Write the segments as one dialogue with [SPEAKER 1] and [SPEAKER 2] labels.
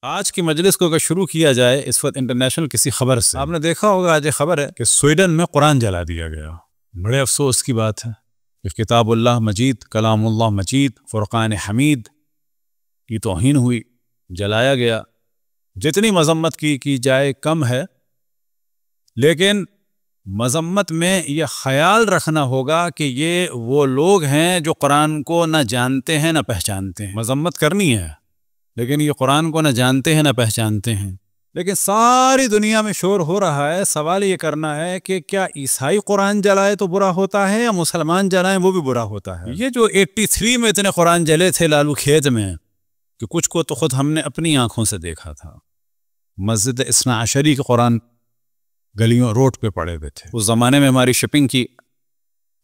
[SPEAKER 1] آج کی مجلس کو اگر شروع کیا جائے اس وقت انٹرنیشنل کسی خبر سے، آپ نے دیکھا ہوگا آج خبر ہے کہ سویڈن میں قرآن جلا دیا گیا. بڑے افسوس کی بات ہے کہ کتاب اللہ مجید، کلام اللہ مجید، فرقان حمید کی توہین ہوئی، جلایا گیا. جتنی مذمت کی جائے کم ہے، لیکن مذمت میں یہ خیال رکھنا ہوگا کہ یہ وہ لوگ ہیں جو قرآن کو نہ جانتے ہیں نہ پہچانتے ہیں. مذمت کرنی ہے لیکن یہ قرآن کو نہ جانتے ہیں نہ پہچانتے ہیں. لیکن ساری دنیا میں شور ہو رہا ہے. سوال یہ کرنا ہے کہ کیا عیسائی قرآن جلائے تو برا ہوتا ہے یا مسلمان جلائیں وہ بھی برا ہوتا ہے؟ یہ جو 83 میں اتنے قرآن جلے تھے لالو کھیت میں، کہ کچھ کو تو خود ہم نے اپنی آنکھوں سے دیکھا تھا. مسجد اثنا عشری کے قرآن گلیوں روڈ پہ پڑے ہوئے تھے. اس زمانے میں ہماری شپنگ کی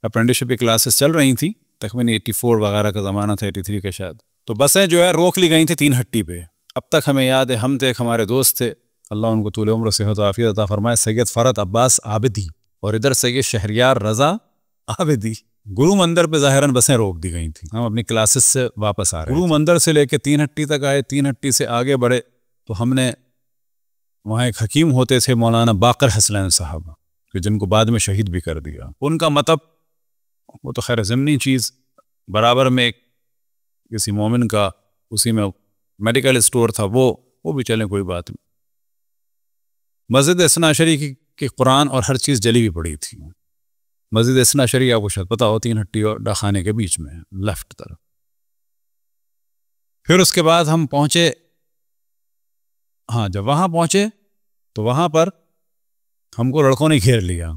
[SPEAKER 1] اپرینٹسشپ کی کلاسز چل رہی تھیں، تقریباً 84 وغیرہ کا زمانہ تھا، 83 کا شاید. تو بسیں جو ہے روک لی گئی تھیں 3 ہٹی پہ. اب تک ہمیں یاد ہے، ہم تھے، ایک ہمارے دوست تھے، اللہ ان کو طول عمر و صحت و عافیت عطا فرمائے، سید فرت عباس عابدی، اور ادھر سید شہریار رضا عابدی. گرو مندر پہ ظاہراً بسیں روک دی گئی تھیں. ہم اپنی کلاسز سے واپس آ رہے گرو مندر سے لے کے 3 ہٹی تک آئے. 3 ہٹی سے آگے بڑھے تو ہم نے وہاں ایک حکیم ہوتے تھے مولانا باقر حسنین صاحب، کہ جن کو بعد میں شہید بھی کر دیا. ان کا مطلب وہ تو خیر ضمنی چیز، برابر میں ایک کسی مومن کا اسی میں میڈیکل اسٹور تھا، وہ بھی چلیں کوئی بات نہیں. مسجد اثنا عشری کی قرآن اور ہر چیز جلی بھی پڑی تھی. مسجد اثنا عشری آپ کو شاید پتا ہو، 3 ہٹی اور ڈاخانے کے بیچ میں لیفٹ طرف. پھر اس کے بعد ہم پہنچے، جب وہاں پہنچے تو وہاں پر ہم کو لڑکوں نے گھیر لیا.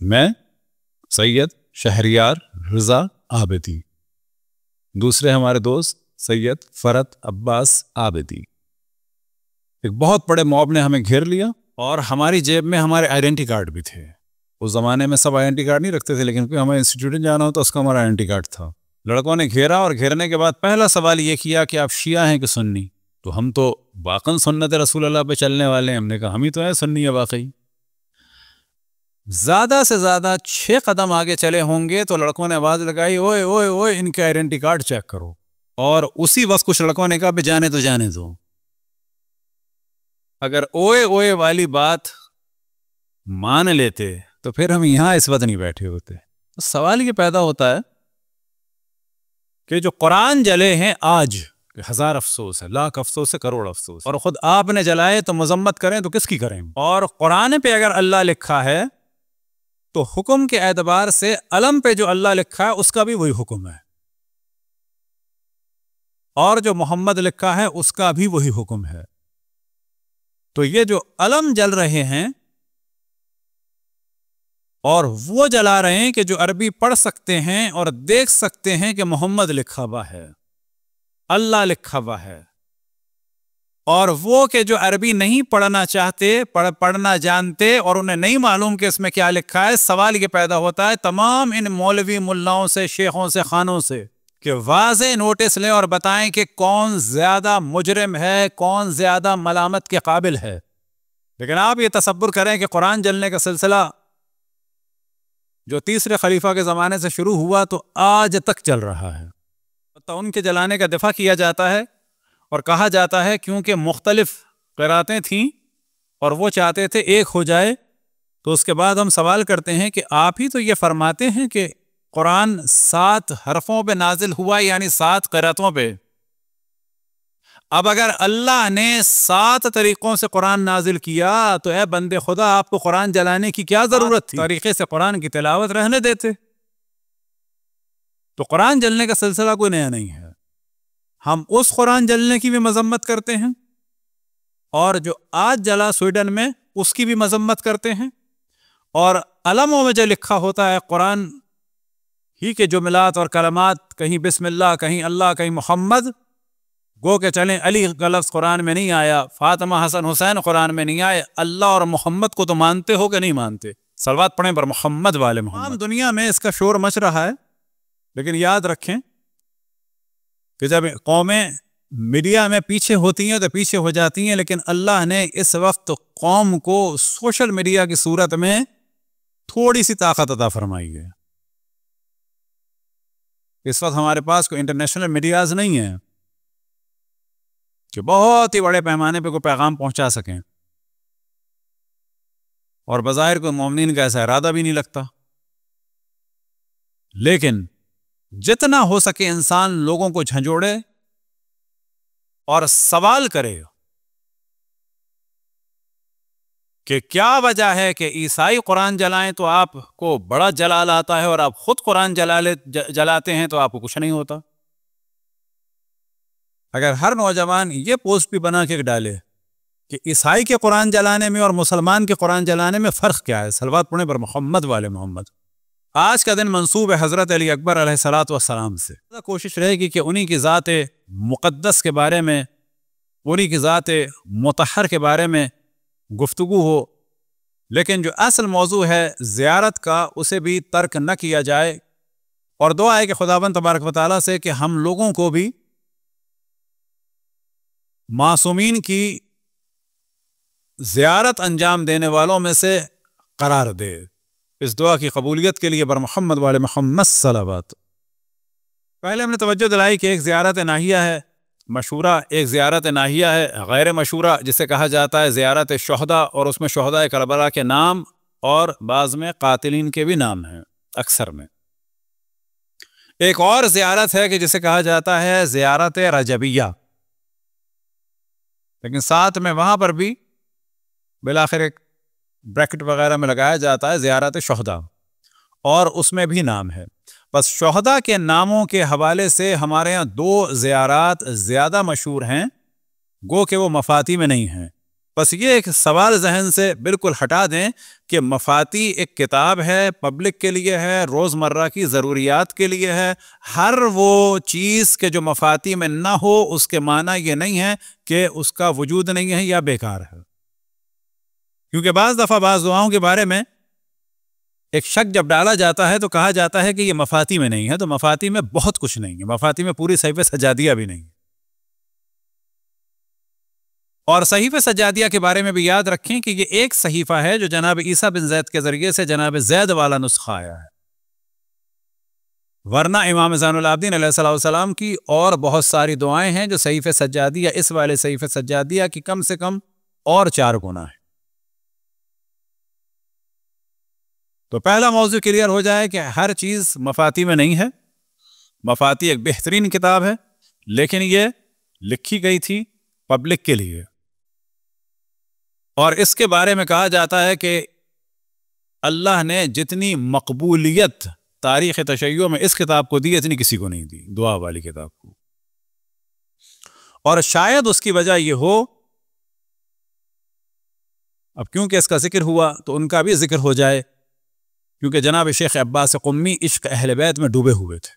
[SPEAKER 1] میں، سید شہریار رضا عابدی، دوسرے ہمارے دوست سید فرت عباس عابدی. ایک بہت بڑے موب نے ہمیں گھیر لیا، اور ہماری جیب میں ہمارے آئیڈینٹی کارڈ بھی تھے. اس زمانے میں سب آئیڈینٹی کارڈ نہیں رکھتے تھے، لیکن کوئی ہمیں انسٹیٹیوٹ جانا ہو تو اس کا ہمارا آئیڈینٹی کارڈ تھا. لڑکوں نے گھیرا، اور گھیرنے کے بعد پہلا سوال یہ کیا کہ آپ شیعہ ہیں کہ سنی؟ تو ہم تو واقعاً سنت رسول اللہ پہ چلنے والے ہیں. ہم نے کہا ہم ہی تو ہیں سنی ہے واقعی. زیادہ سے زیادہ 6 قدم آگے چلے ہوں گے تو لڑکوں نے آواز لگائی، اوئے اوئے اوئے ان کے آئیڈینٹی کارڈ چیک کرو. اور اسی وقت کچھ لڑکوں نے کہا بے جانے تو جانے دو. اگر اوئے اوئے والی بات مان لیتے تو پھر ہم یہاں اس وقت نہیں بیٹھے ہوتے. سوال یہ پیدا ہوتا ہے کہ جو قرآن جلے ہیں آج، 1000 افسوس ہے، لاکھ افسوس ہے، کروڑ افسوس، اور خود آپ نے جلائے تو مذمت کریں تو کس کی کریں؟ اور قرآن پہ اگر اللہ لکھا ہے تو حکم کے اعتبار سے علم پہ جو اللہ لکھا ہے اس کا بھی وہی حکم ہے، اور جو محمد لکھا ہے اس کا بھی وہی حکم ہے. تو یہ جو علم جل رہے ہیں اور وہ جلا رہے ہیں کہ جو عربی پڑھ سکتے ہیں اور دیکھ سکتے ہیں کہ محمد لکھا ہوا ہے، اللہ لکھا ہوا ہے، اور وہ کہ جو عربی نہیں پڑھنا چاہتے، پڑھنا جانتے، اور انہیں نہیں معلوم کہ اس میں کیا لکھا ہے. سوال یہ پیدا ہوتا ہے تمام ان مولوی ملاؤں سے، شیخوں سے، خانوں سے، کہ واضح نوٹس لیں اور بتائیں کہ کون زیادہ مجرم ہے، کون زیادہ ملامت کے قابل ہے. لیکن آپ یہ تصور کریں کہ قرآن جلنے کا سلسلہ جو تیسرے خلیفہ کے زمانے سے شروع ہوا تو آج تک چل رہا ہے. تو ان کے جلانے کا دفاع کیا جاتا ہے اور کہا جاتا ہے کیونکہ مختلف قراتیں تھیں اور وہ چاہتے تھے ایک ہو جائے. تو اس کے بعد ہم سوال کرتے ہیں کہ آپ ہی تو یہ فرماتے ہیں کہ قرآن 7 حرفوں پہ نازل ہوا، یعنی 7 قراتوں پہ. اب اگر اللہ نے 7 طریقوں سے قرآن نازل کیا تو اے بندے خدا آپ کو قرآن جلانے کی کیا ضرورت تھی؟ طریقے سے قرآن کی تلاوت رہنے دیتے. تو قرآن جلنے کا سلسلہ کوئی نیا نہیں ہے. ہم اس قرآن جلنے کی بھی مذمت کرتے ہیں، اور جو آج جلا سویڈن میں اس کی بھی مذمت کرتے ہیں. اور علموں میں جو لکھا ہوتا ہے قرآن ہی کے جملات اور کلمات، کہیں بسم اللہ، کہیں اللہ، کہیں محمد، گو کہ چلیں علی کا لفظ قرآن میں نہیں آیا، فاطمہ حسن حسین قرآن میں نہیں آئے. اللہ اور محمد کو تو مانتے ہو کہ نہیں مانتے؟ صلوات پڑھیں پر محمد والے محمد. تمام دنیا میں اس کا شور مچ رہا ہے، لیکن یاد رکھیں کہ جب قومیں میڈیا میں پیچھے ہوتی ہیں تو پیچھے ہو جاتی ہیں، لیکن اللہ نے اس وقت قوم کو سوشل میڈیا کی صورت میں تھوڑی سی طاقت عطا فرمائی ہے. اس وقت ہمارے پاس کوئی انٹرنیشنل میڈیاز نہیں ہیں. کہ بہت ہی بڑے پیمانے پہ کوئی پیغام پہنچا سکیں، اور بظاہر کوئی مومنین کا ایسا ارادہ بھی نہیں لگتا، لیکن جتنا ہو سکے انسان لوگوں کو جھنجھوڑے اور سوال کرے کہ کیا وجہ ہے کہ عیسائی قرآن جلائیں تو آپ کو بڑا جلال آتا ہے، اور آپ خود قرآن جلاتے ہیں تو آپ کو کچھ نہیں ہوتا۔ اگر ہر نوجوان یہ پوسٹ بھی بنا کے ڈالے کہ عیسائی کے قرآن جلانے میں اور مسلمان کے قرآن جلانے میں فرق کیا ہے، صلوات پڑھیں پر محمد والے محمد۔ آج کا دن منسوب ہے حضرت علی اکبر علیہ الصلوۃ والسلام سے۔ کوشش رہے گی کہ انہی کی ذات مقدس کے بارے میں، انہی کی ذات مطہر کے بارے میں گفتگو ہو، لیکن جو اصل موضوع ہے زیارت کا اسے بھی ترک نہ کیا جائے، اور دعا ہے کہ خداوند تبارک و تعالیٰ سے کہ ہم لوگوں کو بھی معصومین کی زیارت انجام دینے والوں میں سے قرار دے۔ اس دعا کی قبولیت کے لیے بر محمد والے محمد صلوات۔ پہلے ہم نے توجہ دلائی کہ ایک زیارت ناحیہ ہے مشہورہ، ایک زیارت ناحیہ ہے غیر مشہورہ جسے کہا جاتا ہے زیارت شہداء، اور اس میں شہداء کربلا کے نام اور بعض میں قاتلین کے بھی نام ہیں اکثر میں۔ ایک اور زیارت ہے کہ جسے کہا جاتا ہے زیارت رجبیہ، لیکن ساتھ میں وہاں پر بھی بالآخر ایک بریکٹ وغیرہ میں لگایا جاتا ہے زیارت شہداء، اور اس میں بھی نام ہے۔ بس شہداء کے ناموں کے حوالے سے ہمارے ہاں دو زیارات زیادہ مشہور ہیں، گو کہ وہ مفاتی میں نہیں ہیں۔ بس یہ ایک سوال ذہن سے بالکل ہٹا دیں کہ مفاتی ایک کتاب ہے، پبلک کے لیے ہے، روزمرہ کی ضروریات کے لیے ہے۔ ہر وہ چیز کہ جو مفاتی میں نہ ہو اس کے معنی یہ نہیں ہے کہ اس کا وجود نہیں ہے یا بیکار ہے، کیونکہ بعض دفعہ بعض دعاؤں کے بارے میں ایک شک جب ڈالا جاتا ہے تو کہا جاتا ہے کہ یہ مفاتی میں نہیں ہے، تو مفاتی میں بہت کچھ نہیں ہے، مفاتی میں پوری صحیفہ سجادیہ بھی نہیں ہے۔ اور صحیفہ سجادیہ کے بارے میں بھی یاد رکھیں کہ یہ ایک صحیفہ ہے جو جناب عیسیٰ بن زید کے ذریعے سے جناب زید والا نسخہ آیا ہے، ورنہ امام زین العابدین علیہ السلام کی اور بہت ساری دعائیں ہیں جو صحیفہ سجادیہ، اس والے صحیفہ سجادیہ کی کم سے کم اور 4 گنا ہے۔ تو پہلا موضوع کلیئر ہو جائے کہ ہر چیز مفاتی میں نہیں ہے، مفاتی ایک بہترین کتاب ہے، لیکن یہ لکھی گئی تھی پبلک کے لیے، اور اس کے بارے میں کہا جاتا ہے کہ اللہ نے جتنی مقبولیت تاریخ تشیع میں اس کتاب کو دی اتنی کسی کو نہیں دی، دعا والی کتاب کو۔ اور شاید اس کی وجہ یہ ہو، اب کیونکہ اس کا ذکر ہوا تو ان کا بھی ذکر ہو جائے، کیونکہ جناب شیخ عباس قمی عشق اہل بیت میں ڈوبے ہوئے تھے،